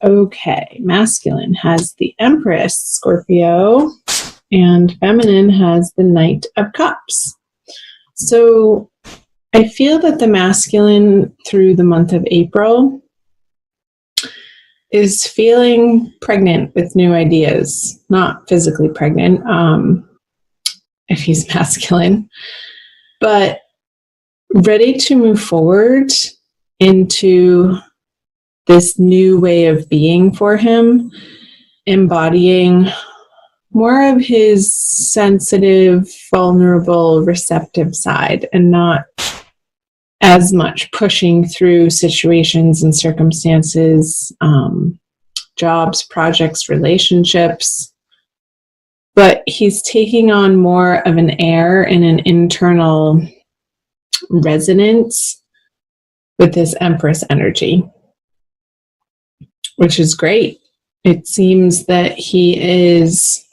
Okay, masculine has the Empress, Scorpio, and feminine has the Knight of Cups. So I feel that the masculine through the month of April is feeling pregnant with new ideas, not physically pregnant, if he's masculine, but ready to move forward into this new way of being for him, embodying more of his sensitive, vulnerable, receptive side, and not as much pushing through situations and circumstances, jobs, projects, relationships. But he's taking on more of an air and an internal resonance with this Empress energy, which is great. It seems that he is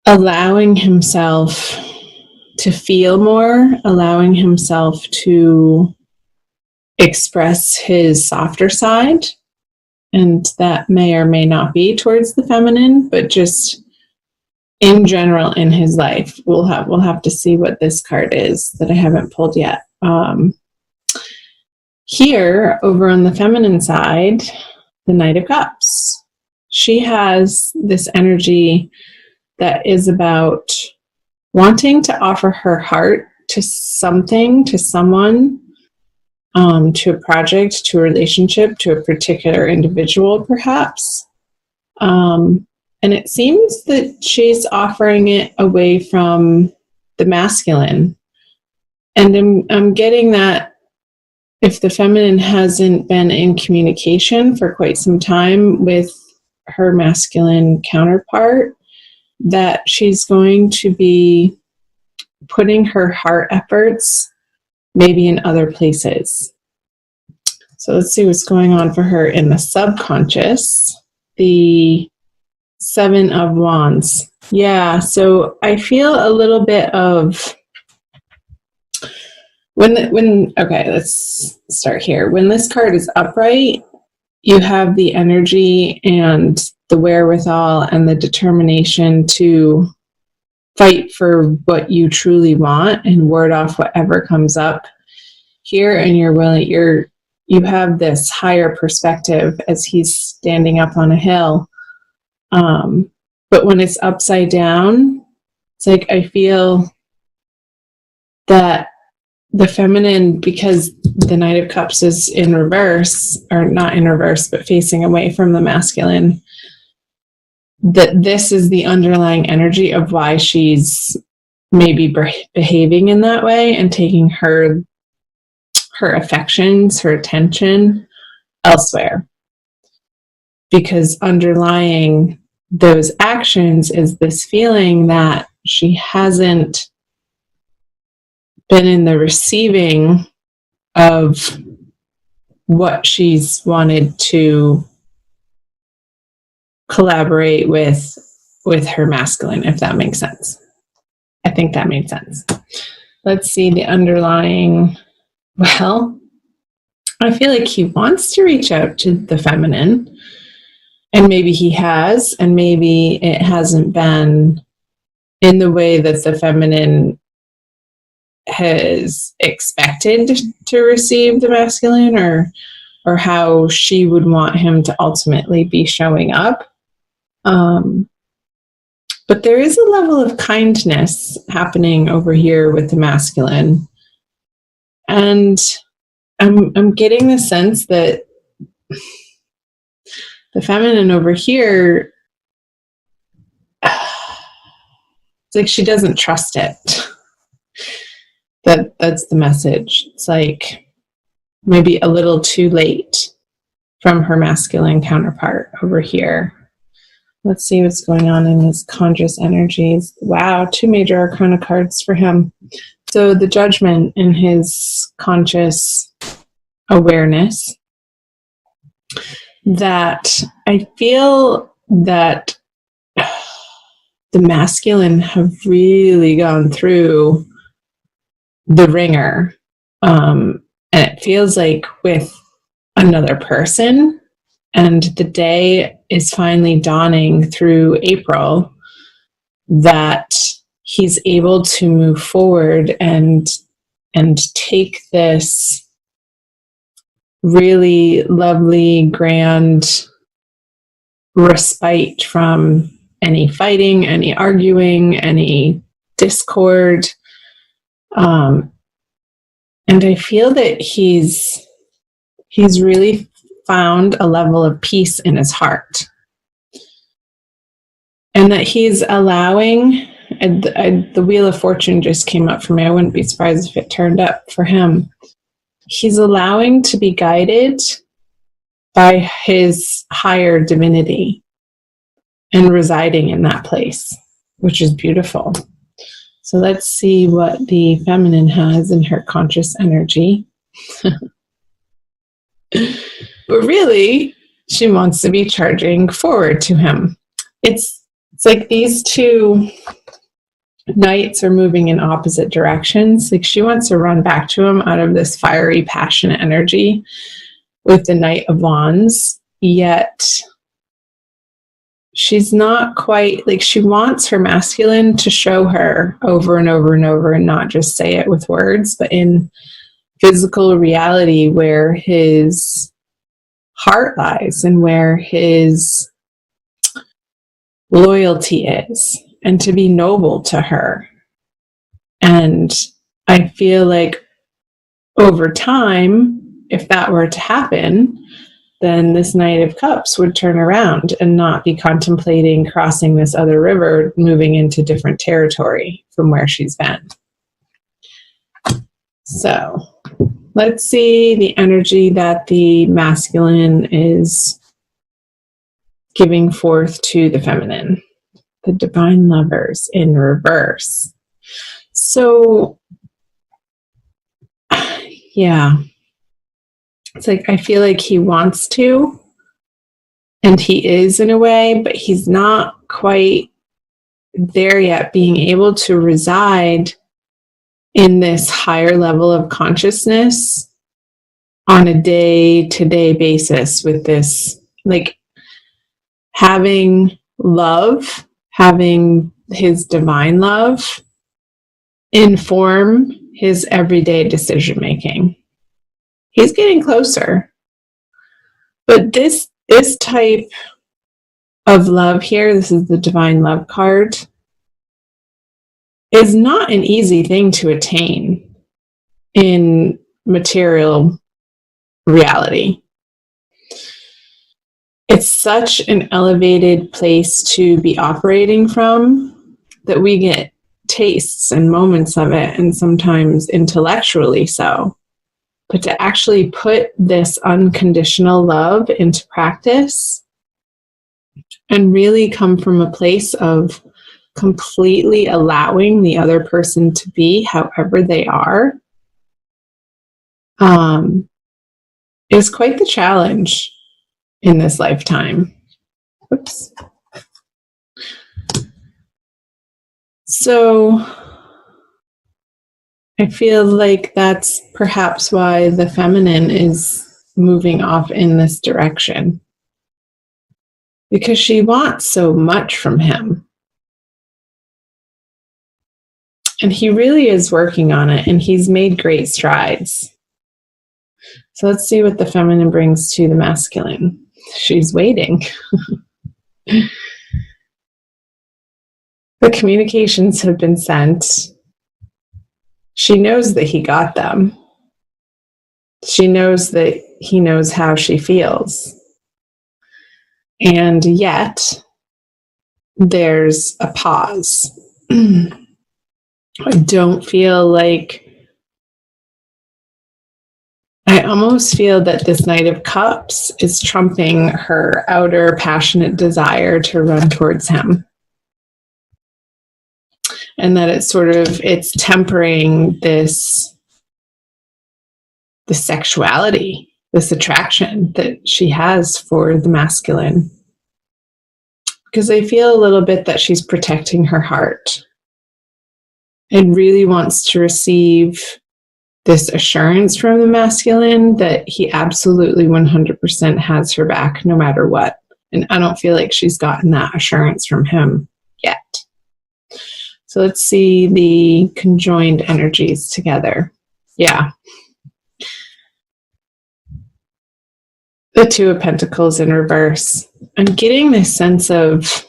allowing himself to feel more, allowing himself to express his softer side. And that may or may not be towards the feminine, but just in general in his life. We'll have to see what this card is that I haven't pulled yet. Here, over on the feminine side, the Knight of Cups. She has this energy that is about wanting to offer her heart to something, to someone, to a project, to a relationship, to a particular individual, perhaps. And it seems that she's offering it away from the masculine. And I'm getting that if the feminine hasn't been in communication for quite some time with her masculine counterpart, that she's going to be putting her heart efforts maybe in other places. So let's see what's going on for her in the subconscious. The Seven of Wands. Yeah, so I feel a little bit of okay, let's start here. When this card is upright, you have the energy and the wherewithal and the determination to fight for what you truly want and ward off whatever comes up here, and you have this higher perspective as he's standing up on a hill. But when it's upside down, it's like I feel that the feminine, because the Knight of Cups is in reverse, or not in reverse, but facing away from the masculine, that this is the underlying energy of why she's maybe behaving in that way and taking her affections, her attention elsewhere. Because underlying those actions is this feeling that she hasn't been in the receiving of what she's wanted to collaborate with her masculine, if that makes sense. I think that made sense. Let's see the underlying. Well, I feel like he wants to reach out to the feminine, and maybe he has, and maybe it hasn't been in the way that the feminine has expected to receive the masculine, or how she would want him to ultimately be showing up. But there is a level of kindness happening over here with the masculine. And I'm getting the sense that the feminine over here, it's like she doesn't trust it. That's the message. It's like maybe a little too late from her masculine counterpart over here. Let's see what's going on in his conscious energies. Wow, 2 major arcana cards for him. So the Judgment in his conscious awareness, that I feel that the masculine have really gone through the ringer. And it feels like with another person, And the day is finally dawning through April that he's able to move forward and take this really lovely, grand respite from any fighting, any arguing, any discord. And I feel that he's really found a level of peace in his heart. And that he's allowing, the Wheel of Fortune just came up for me. I wouldn't be surprised if it turned up for him. He's allowing to be guided by his higher divinity and residing in that place, which is beautiful. So let's see what the feminine has in her conscious energy. But really, she wants to be charging forward to him. It's like these two knights are moving in opposite directions. Like she wants to run back to him out of this fiery, passionate energy with the Knight of Wands, yet she's not quite, like she wants her masculine to show her over and over and over and not just say it with words, but in physical reality where his heart lies and where his loyalty is, and to be noble to her. And I feel like over time, if that were to happen, then this Knight of Cups would turn around and not be contemplating crossing this other river, moving into different territory from where she's been. So let's see the energy that the masculine is giving forth to the feminine. The Divine Lovers in reverse. So, yeah. It's like, I feel like he wants to, and he is in a way, but he's not quite there yet, being able to reside in this higher level of consciousness on a day-to-day basis with this, like, having love, having his divine love inform his everyday decision making. He's getting closer. But this type of love here, this is the Divine Love card, is not an easy thing to attain in material reality. It's such an elevated place to be operating from that we get tastes and moments of it, and sometimes intellectually so. But to actually put this unconditional love into practice and really come from a place of completely allowing the other person to be however they are, is quite the challenge in this lifetime. Oops. So I feel like that's perhaps why the feminine is moving off in this direction, because she wants so much from him. And he really is working on it, and he's made great strides. So let's see what the feminine brings to the masculine. She's waiting. The communications have been sent. She knows that he got them. She knows that he knows how she feels. And yet, there's a pause. I don't feel like, I almost feel that this Knight of Cups is trumping her outer passionate desire to run towards him. And that it's tempering this sexuality, this attraction that she has for the masculine. Because I feel a little bit that she's protecting her heart and really wants to receive this assurance from the masculine that he absolutely 100% has her back no matter what. And I don't feel like she's gotten that assurance from him yet. So let's see the conjoined energies together. Yeah. The Two of Pentacles in reverse. I'm getting this sense of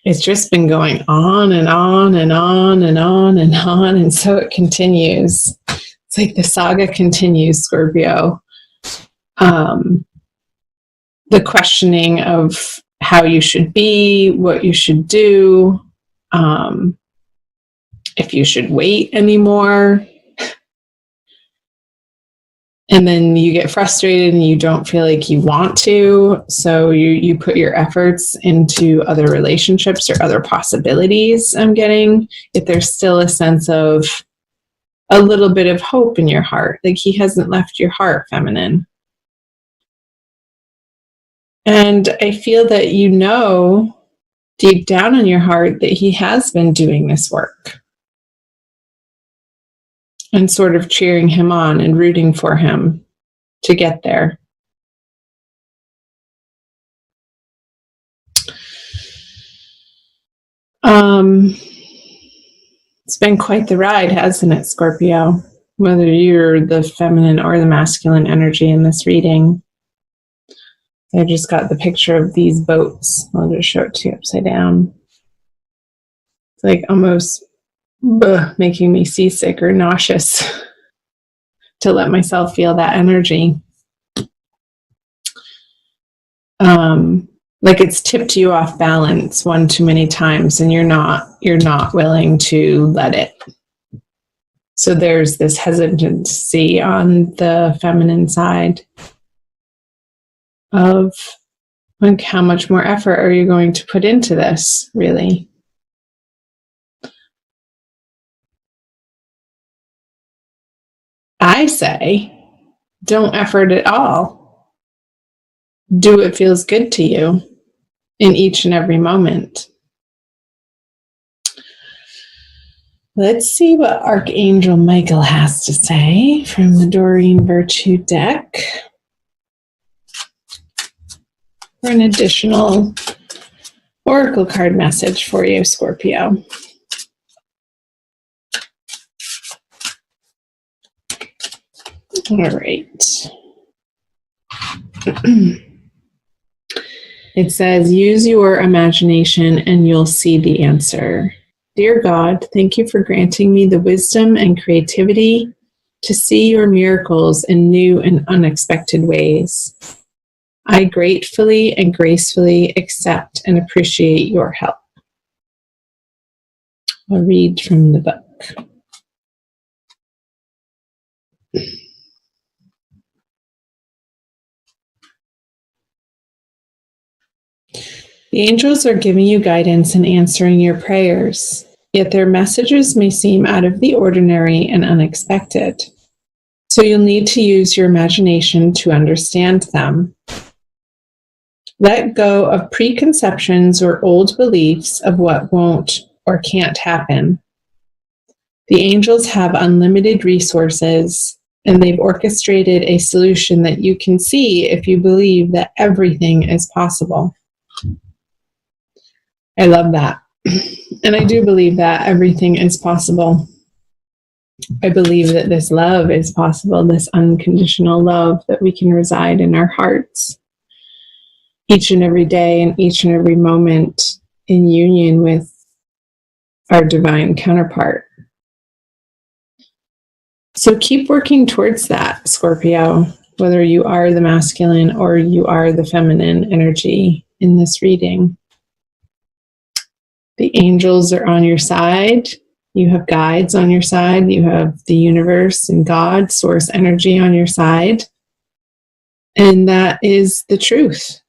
it's just been going on and on and on and on and on. And so it continues. It's like the saga continues, Scorpio. The questioning of how you should be, what you should do, if you should wait anymore. And then you get frustrated and you don't feel like you want to. So you put your efforts into other relationships or other possibilities, I'm getting. If there's still a sense of a little bit of hope in your heart, like he hasn't left your heart, feminine. And I feel that you know deep down in your heart that he has been doing this work. And sort of cheering him on and rooting for him to get there. It's been quite the ride, hasn't it, Scorpio? Whether you're the feminine or the masculine energy in this reading. I just got the picture of these boats. I'll just show it to you upside down. It's like almost making me seasick or nauseous to let myself feel that energy. Like it's tipped you off balance one too many times and you're not willing to let it. So there's this hesitancy on the feminine side of like, how much more effort are you going to put into this, really? I say, don't effort at all. Do what feels good to you in each and every moment. Let's see what Archangel Michael has to say from the Doreen Virtue deck for an additional oracle card message for you, Scorpio. All right. It says, use your imagination and you'll see the answer. Dear God, thank you for granting me the wisdom and creativity to see your miracles in new and unexpected ways. I gratefully and gracefully accept and appreciate your help. I'll read from the book. The angels are giving you guidance and answering your prayers, yet their messages may seem out of the ordinary and unexpected. So you'll need to use your imagination to understand them. Let go of preconceptions or old beliefs of what won't or can't happen. The angels have unlimited resources, and they've orchestrated a solution that you can see if you believe that everything is possible. I love that. And I do believe that everything is possible. I believe that this love is possible, this unconditional love that we can reside in our hearts each and every day and each and every moment in union with our divine counterpart. So keep working towards that, Scorpio, whether you are the masculine or you are the feminine energy in this reading. The angels are on your side. You have guides on your side. You have the universe and God, source energy on your side. And that is the truth.